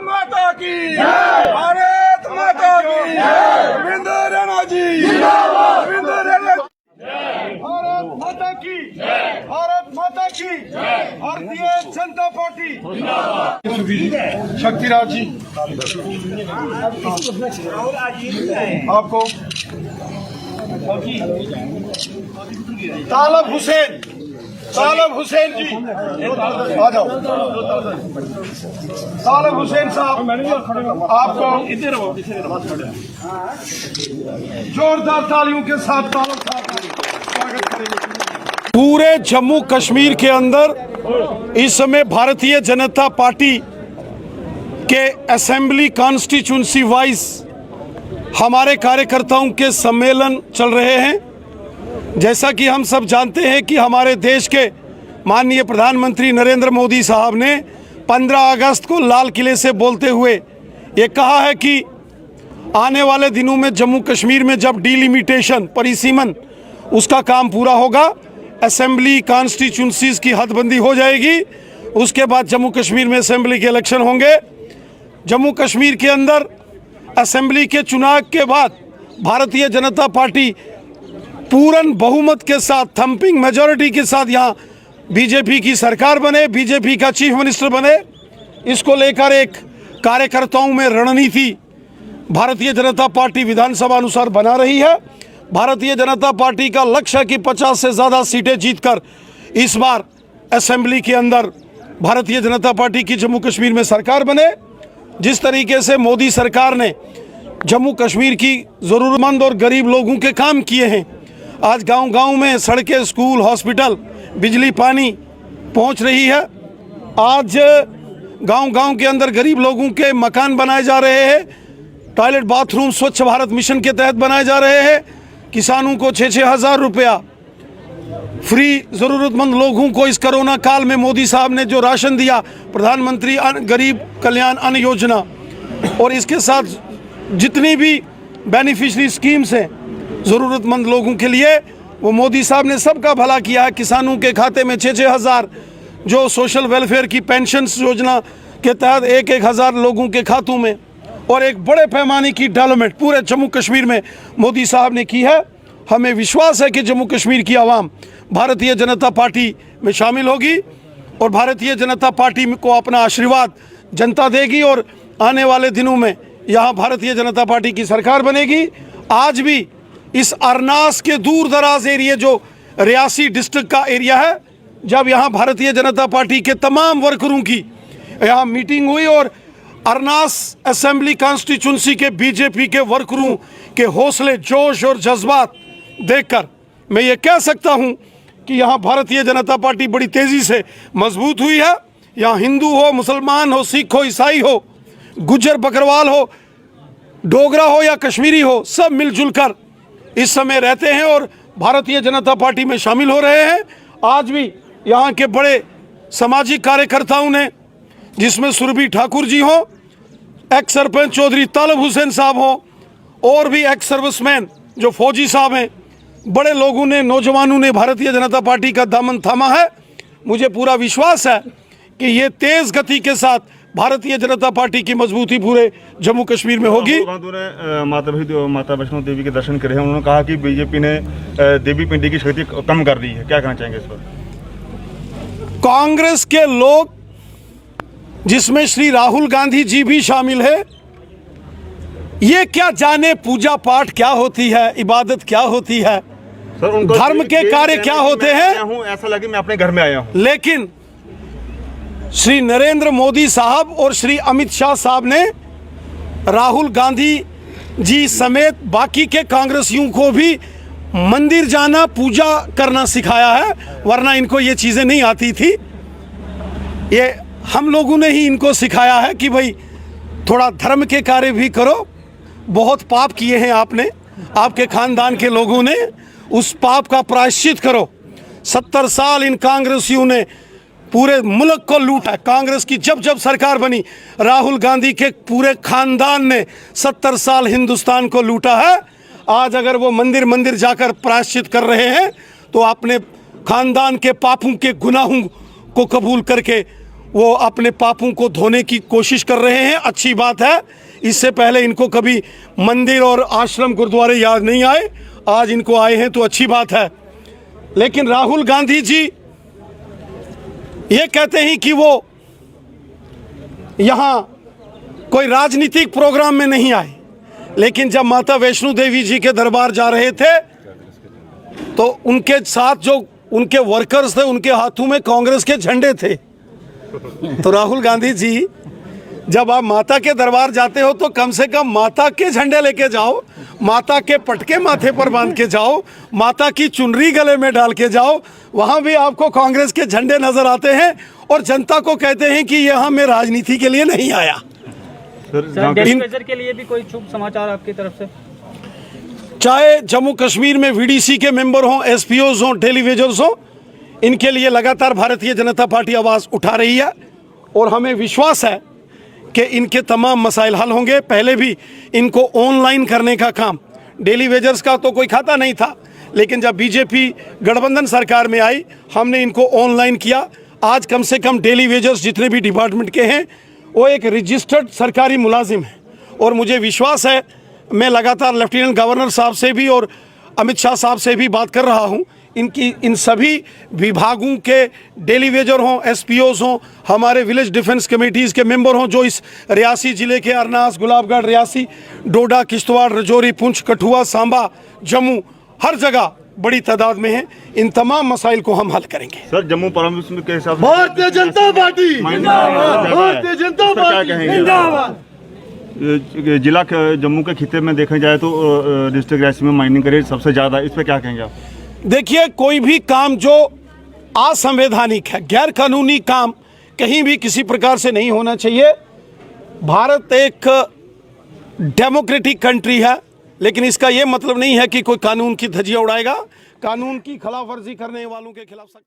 माता की भारत माता की रविंद्र रैना जी रविंद्र रैना भारत माता की भारत माता की भारतीय जनता पार्टी शक्तिराज जी आपको तालब हुसैन जी आ जाओ। तालब हुसैन साहब आपको जोरदार तालियों के साथ तालब साहब स्वागत करेंगे। पूरे जम्मू कश्मीर के अंदर इस समय भारतीय जनता पार्टी के असेंबली कॉन्स्टिट्यूंसी वाइज हमारे कार्यकर्ताओं के सम्मेलन चल रहे हैं। जैसा कि हम सब जानते हैं कि हमारे देश के माननीय प्रधानमंत्री नरेंद्र मोदी साहब ने 15 अगस्त को लाल किले से बोलते हुए ये कहा है कि आने वाले दिनों में जम्मू कश्मीर में जब डिलिमिटेशन परिसीमन उसका काम पूरा होगा, असेंबली कॉन्स्टिट्यूंसीज की हदबंदी हो जाएगी, उसके बाद जम्मू कश्मीर में असेंबली के इलेक्शन होंगे। जम्मू कश्मीर के अंदर असेंबली के चुनाव के बाद भारतीय जनता पार्टी पूर्ण बहुमत के साथ थंपिंग मेजॉरिटी के साथ यहाँ बीजेपी की सरकार बने, बीजेपी का चीफ मिनिस्टर बने। इसको लेकर एक कार्यकर्ताओं में रणनीति भारतीय जनता पार्टी विधानसभा अनुसार बना रही है। भारतीय जनता पार्टी का लक्ष्य है कि 50 से ज़्यादा सीटें जीतकर इस बार असेंबली के अंदर भारतीय जनता पार्टी की जम्मू कश्मीर में सरकार बने। जिस तरीके से मोदी सरकार ने जम्मू कश्मीर की ज़रूरतमंद और गरीब लोगों के काम किए हैं, आज गांव-गांव में सड़कें, स्कूल, हॉस्पिटल, बिजली, पानी पहुंच रही है। आज गांव-गांव के अंदर गरीब लोगों के मकान बनाए जा रहे हैं, टॉयलेट बाथरूम स्वच्छ भारत मिशन के तहत बनाए जा रहे हैं। किसानों को 6-6 हज़ार रुपया फ्री ज़रूरतमंद लोगों को इस कोरोना काल में मोदी साहब ने जो राशन दिया, प्रधानमंत्री गरीब कल्याण अन्न योजना, और इसके साथ जितनी भी बेनिफिशरी स्कीम्स हैं ज़रूरतमंद लोगों के लिए, वो मोदी साहब ने सबका भला किया है। किसानों के खाते में 6-6 हज़ार जो सोशल वेलफेयर की पेंशन योजना के तहत 1-1 हज़ार लोगों के खातों में, और एक बड़े पैमाने की डेवलपमेंट पूरे जम्मू कश्मीर में मोदी साहब ने की है। हमें विश्वास है कि जम्मू कश्मीर की आवाम भारतीय जनता पार्टी में शामिल होगी और भारतीय जनता पार्टी को अपना आशीर्वाद जनता देगी और आने वाले दिनों में यहाँ भारतीय जनता पार्टी की सरकार बनेगी। आज भी इस अरनास के दूर दराज एरिया जो रियासी डिस्ट्रिक्ट का एरिया है, जब यहाँ भारतीय जनता पार्टी के तमाम वर्करों की यहाँ मीटिंग हुई और अरनास असेंबली कॉन्स्टिट्यूंसी के बीजेपी के वर्करों के हौसले, जोश और जज्बात देखकर मैं ये कह सकता हूँ कि यहाँ भारतीय जनता पार्टी बड़ी तेज़ी से मजबूत हुई है। यहाँ हिंदू हो, मुसलमान हो, सिख हो, ईसाई हो, गुज्जर बकरवाल हो, डोगरा हो या कश्मीरी हो, सब मिलजुल कर इस समय रहते हैं और भारतीय जनता पार्टी में शामिल हो रहे हैं। आज भी यहाँ के बड़े सामाजिक कार्यकर्ताओं ने, जिसमें सुरभि ठाकुर जी हो, एक्स सरपंच चौधरी तालब हुसैन साहब हो, और भी एक्स सर्विसमैन जो फौजी साहब हैं, बड़े लोगों ने, नौजवानों ने भारतीय जनता पार्टी का दामन थामा है। मुझे पूरा विश्वास है कि ये तेज़ गति के साथ भारतीय जनता पार्टी की मजबूती पूरे जम्मू कश्मीर में होगी। माता वैष्णो देवी के दर्शन करे हैं, उन्होंने कहा कि बीजेपी ने देवी पिंडी की शक्ति कम कर दी है, क्या कहना चाहेंगे इस पर? कांग्रेस के लोग, जिसमें श्री राहुल गांधी जी भी शामिल है, ये क्या जाने पूजा पाठ क्या होती है, इबादत क्या होती है, धर्म के कार्य क्या होते हैं। ऐसा लगे मैं अपने घर में आया हूं। लेकिन श्री नरेंद्र मोदी साहब और श्री अमित शाह साहब ने राहुल गांधी जी समेत बाकी के कांग्रेसियों को भी मंदिर जाना, पूजा करना सिखाया है, वरना इनको ये चीज़ें नहीं आती थी। ये हम लोगों ने ही इनको सिखाया है कि भाई थोड़ा धर्म के कार्य भी करो। बहुत पाप किए हैं आपने, आपके खानदान के लोगों ने, उस पाप का प्रायश्चित करो। 70 साल इन कांग्रेसियों ने पूरे मुल्क को लूटा। कांग्रेस की जब जब सरकार बनी, राहुल गांधी के पूरे खानदान ने 70 साल हिंदुस्तान को लूटा है। आज अगर वो मंदिर मंदिर जाकर प्रायश्चित कर रहे हैं तो अपने खानदान के पापों के गुनाहों को कबूल करके वो अपने पापों को धोने की कोशिश कर रहे हैं, अच्छी बात है। इससे पहले इनको कभी मंदिर और आश्रम गुरुद्वारे याद नहीं आए, आज इनको आए हैं तो अच्छी बात है। लेकिन राहुल गांधी जी ये कहते हैं कि वो यहाँ कोई राजनीतिक प्रोग्राम में नहीं आए, लेकिन जब माता वैष्णो देवी जी के दरबार जा रहे थे तो उनके साथ जो उनके वर्कर्स थे उनके हाथों में कांग्रेस के झंडे थे। तो राहुल गांधी जी, जब आप माता के दरबार जाते हो तो कम से कम माता के झंडे लेके जाओ, माता के पटके माथे पर बांध के जाओ, माता की चुनरी गले में डाल के जाओ। वहां भी आपको कांग्रेस के झंडे नजर आते हैं और जनता को कहते हैं कि यहाँ मैं राजनीति के लिए नहीं आया। सर डेली वेजर के लिए भी कोई शुभ समाचार आपकी तरफ से? चाहे जम्मू कश्मीर में वीडीसी के मेंबर हों, एसपीओज हों, डेली वेजर्स हों, इनके लिए लगातार भारतीय जनता पार्टी आवाज़ उठा रही है और हमें विश्वास है कि इनके तमाम मसाइल हल होंगे। पहले भी इनको ऑनलाइन करने का काम, डेली वेजर्स का तो कोई खाता नहीं था, लेकिन जब बीजेपी गठबंधन सरकार में आई हमने इनको ऑनलाइन किया। आज कम से कम डेली वेजर्स जितने भी डिपार्टमेंट के हैं वो एक रजिस्टर्ड सरकारी मुलाजिम है और मुझे विश्वास है, मैं लगातार लेफ्टिनेंट गवर्नर साहब से भी और अमित शाह साहब से भी बात कर रहा हूं, इन सभी विभागों के डेली वेजर हों, एसपीओज हों, हमारे विलेज डिफेंस कमेटीज़ के मेंबर हों जो इस रियासी ज़िले के अरनास, गुलाबगढ़, रियासी, डोडा, किश्तवाड़, रजौरी, पुंछ, कठुआ, सांबा, जम्मू, हर जगह बड़ी तादाद में हैं। इन तमाम मसाइल को हम हल करेंगे। सर जम्मू परमिशन के हिसाब से भारतीय जनता पार्टी जिंदाबाद, भारतीय जनता क्या पार्टी कहेंगे? जिंदाबाद। जिला जम्मू के खिते में देखा जाए तो डिस्ट्रिक्ट राइस में माइनिंग का रेट सबसे ज़्यादा, इस पर क्या कहेंगे आप? देखिए, कोई भी काम जो असंवैधानिक है, गैर कानूनी काम कहीं भी किसी प्रकार से नहीं होना चाहिए। भारत एक डेमोक्रेटिक कंट्री है, लेकिन इसका यह मतलब नहीं है कि कोई कानून की धज्जियां उड़ाएगा। कानून की खिलाफवर्जी करने वालों के खिलाफ सख्त